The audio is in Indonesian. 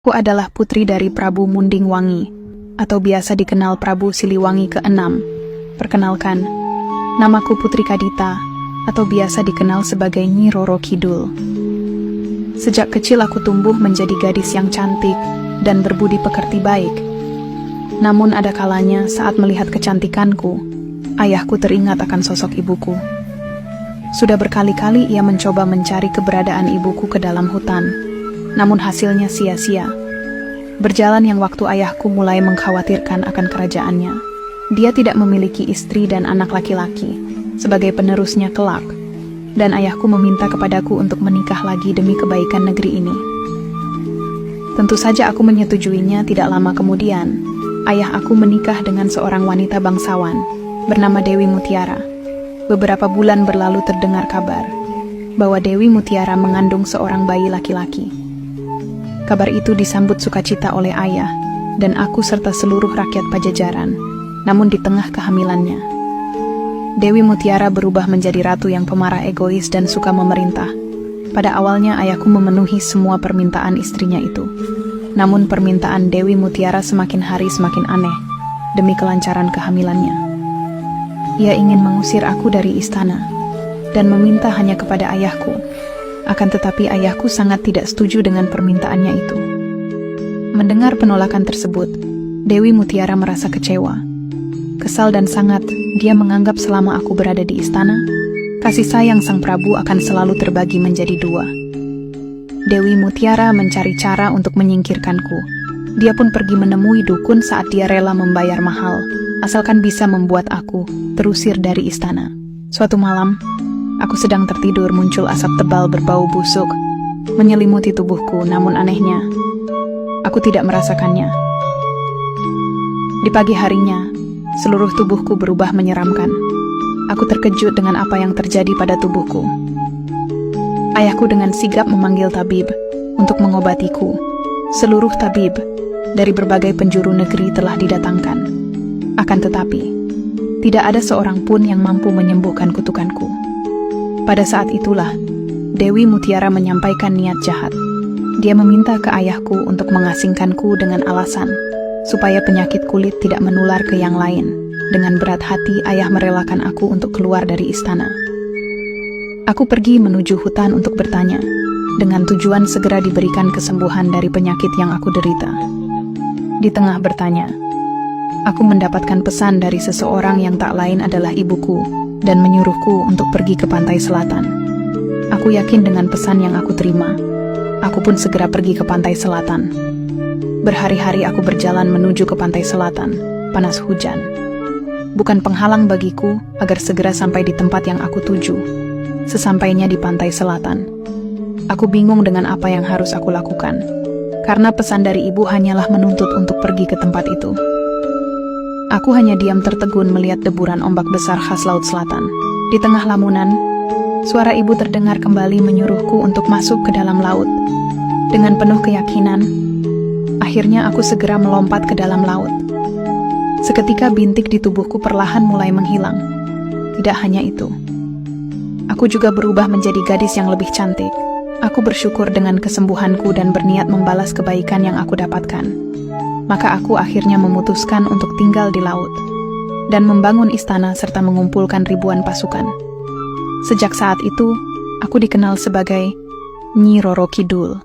Aku adalah putri dari Prabu Mundingwangi, atau biasa dikenal Prabu Siliwangi ke-6. Perkenalkan, namaku Putri Kadita, atau biasa dikenal sebagai Nyi Roro Kidul. Sejak kecil aku tumbuh menjadi gadis yang cantik dan berbudi pekerti baik. Namun ada kalanya saat melihat kecantikanku, ayahku teringat akan sosok ibuku. Sudah berkali-kali ia mencoba mencari keberadaan ibuku ke dalam hutan, namun hasilnya sia-sia. Berjalan yang waktu ayahku mulai mengkhawatirkan akan kerajaannya. Dia tidak memiliki istri dan anak laki-laki sebagai penerusnya kelak, dan ayahku meminta kepadaku untuk menikah lagi demi kebaikan negeri ini. Tentu saja aku menyetujuinya. Tidak lama kemudian, ayah aku menikah dengan seorang wanita bangsawan bernama Dewi Mutiara. Beberapa bulan berlalu terdengar kabar bahwa Dewi Mutiara mengandung seorang bayi laki-laki. Kabar itu disambut sukacita oleh ayah dan aku serta seluruh rakyat Pajajaran. Namun di tengah kehamilannya, Dewi Mutiara berubah menjadi ratu yang pemarah, egois, dan suka memerintah. Pada awalnya ayahku memenuhi semua permintaan istrinya itu. Namun permintaan Dewi Mutiara semakin hari semakin aneh demi kelancaran kehamilannya. Ia ingin mengusir aku dari istana dan meminta hanya kepada ayahku. Akan tetapi ayahku sangat tidak setuju dengan permintaannya itu. Mendengar penolakan tersebut, Dewi Mutiara merasa kecewa. Kesal dan sangat, dia menganggap selama aku berada di istana, kasih sayang sang Prabu akan selalu terbagi menjadi dua. Dewi Mutiara mencari cara untuk menyingkirkanku. Dia pun pergi menemui dukun saat dia rela membayar mahal, asalkan bisa membuat aku terusir dari istana. Suatu malam, aku sedang tertidur, muncul asap tebal berbau busuk menyelimuti tubuhku, namun anehnya, aku tidak merasakannya. Di pagi harinya, seluruh tubuhku berubah menyeramkan. Aku terkejut dengan apa yang terjadi pada tubuhku. Ayahku dengan sigap memanggil tabib untuk mengobatiku. Seluruh tabib dari berbagai penjuru negeri telah didatangkan. Akan tetapi, tidak ada seorang pun yang mampu menyembuhkan kutukanku. Pada saat itulah, Dewi Mutiara menyampaikan niat jahat. Dia meminta ke ayahku untuk mengasingkanku dengan alasan supaya penyakit kulit tidak menular ke yang lain. Dengan berat hati, ayah merelakan aku untuk keluar dari istana. Aku pergi menuju hutan untuk bertanya, dengan tujuan segera diberikan kesembuhan dari penyakit yang aku derita. Di tengah bertanya, aku mendapatkan pesan dari seseorang yang tak lain adalah ibuku, dan menyuruhku untuk pergi ke pantai selatan. Aku yakin dengan pesan yang aku terima. Aku pun segera pergi ke pantai selatan. Berhari-hari aku berjalan menuju ke pantai selatan, panas hujan. Bukan penghalang bagiku agar segera sampai di tempat yang aku tuju. Sesampainya di pantai selatan, aku bingung dengan apa yang harus aku lakukan, karena pesan dari ibu hanyalah menuntut untuk pergi ke tempat itu. Aku hanya diam tertegun melihat deburan ombak besar khas laut selatan. Di tengah lamunan, suara ibu terdengar kembali menyuruhku untuk masuk ke dalam laut. Dengan penuh keyakinan, akhirnya aku segera melompat ke dalam laut. Seketika bintik di tubuhku perlahan mulai menghilang. Tidak hanya itu, aku juga berubah menjadi gadis yang lebih cantik. Aku bersyukur dengan kesembuhanku dan berniat membalas kebaikan yang aku dapatkan. Maka aku akhirnya memutuskan untuk tinggal di laut dan membangun istana serta mengumpulkan ribuan pasukan. Sejak saat itu, aku dikenal sebagai Nyi Roro Kidul.